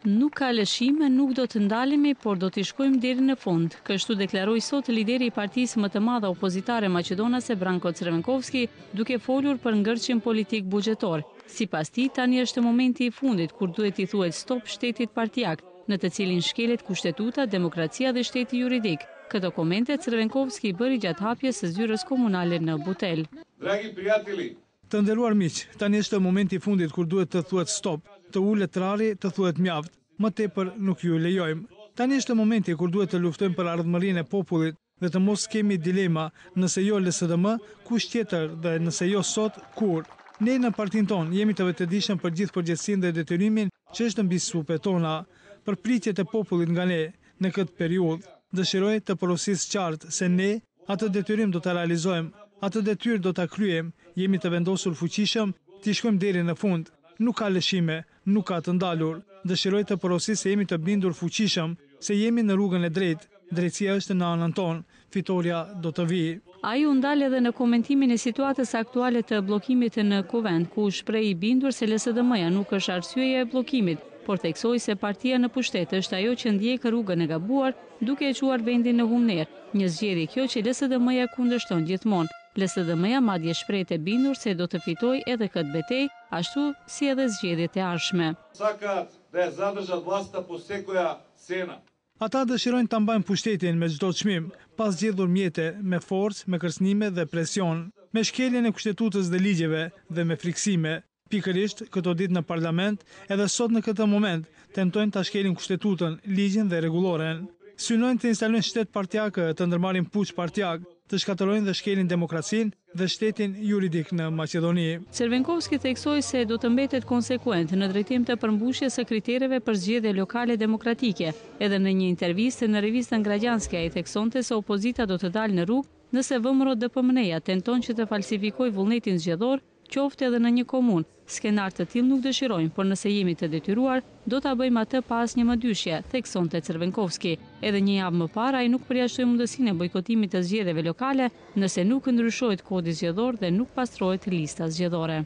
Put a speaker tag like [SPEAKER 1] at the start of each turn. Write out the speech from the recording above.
[SPEAKER 1] Nuk ka lëshime, nuk do të ndalemi, por do t'i shkojmë deri në fund. Kështu deklaroi sot lideri i partisë më të madhe opozitare maqedonase Branko Crvenkovski, duke folur për ngërçin politik buxhetor. Sipas tij, tani është momenti i fundit kur duhet t'i thuhet stop shtetit partijak, në të cilin shkelet kushtetuta, demokracia dhe shteti juridik. Këto komente Crvenkovski i bëri gjatë hapjes së zyrës komunale në Butel.
[SPEAKER 2] Dragi prijatelji,
[SPEAKER 3] të nderuar miq, tani është momenti i fundit kur duhet të thuhet stop, të ulet rari, të thuhet mjaft, më tepër nuk ju lejojmë. Tani është momenti kur duhet të luftojmë për ardhmërinë e popullit dhe të mos kemi dilema, nëse jo LSDM, kush tjetër dhe nëse jo sot, kur. Ne në partinë tonë jemi të vetëdijshëm për gjithë përgjegjësinë dhe detyrimin që është mbi supet tona, për pritjet e popullit nga ne në këtë periudhë. Dëshiroj të porosisë qartë se ne atë detyrim do ta realizojmë, atë detyrë do ta kryejmë, jemi të vendosur fuqishëm, të shkojmë deri në fund. Nuk ka lëshime, nuk ka të ndalur. Dëshiroj të porosisë se jemi të bindur fuqishëm, se jemi në rrugën e drejtë. Drejtësia është në anën tonë, fitoria do të vijë.
[SPEAKER 1] Ai u ndal edhe në komentimin e situatës aktuale të bllokimit në Kuvend, ku shpreh i bindur se LSDM-ja nuk është arsyeja e bllokimit, por theksoi se partia në pushtet është ajo që ndjek rrugën e gabuar, duke e quar vendin në humner. Një zgjedhje kjo që LSDM-ja kundërshton gjithmonë. LSDM-ja madje shpreh të bindur se do të fitojë edhe këtë betejë, ashtu si edhe zgjedhjet e ardhshme.
[SPEAKER 2] Saka da je zadržat vlasta po sekoja cena.
[SPEAKER 3] Ata dëshirojnë ta mbajnë pushtetin me çdo çmim, pas zgjedhur mjete, me forcë, me kërcënime dhe presion, me shkeljen e kushtetutës dhe ligjeve dhe me friksime. Pikërisht këto ditë në parlament, edhe sot në këtë moment, tentojnë ta shkelin kushtetutën, ligjin dhe rregulloren. Synojnë të instalojnë shtet partijak, të ndërmarrin puç partijak, të shkatërrojnë dhe shkelin demokracinë dhe shtetin juridik në Maqedoni.
[SPEAKER 1] Crvenkovski theksoi se do të mbetet konsekuent në drejtim të përmbushjes së kritereve për zgjedhje lokale demokratike. Edhe në një intervistë në revistën Građanski ai theksonte se opozita do të dalë në rrugë nëse VMRO DPMNE-ja tenton që të falsifikojë vullnetin zgjedhor, qoftë edhe në një komunë. Skenar të tillë nuk dëshirojmë, por nëse jemi të detyruar, do ta bëjmë atë pa asnjë mëdyshje, theksonte Crvenkovski. Edhe një javë më parë ai nuk përjashtoi mundësinë e bojkotimit të zgjedhjeve lokale nëse nuk ndryshohet kodi zgjedhor dhe nuk pastrohet lista zgjedhore.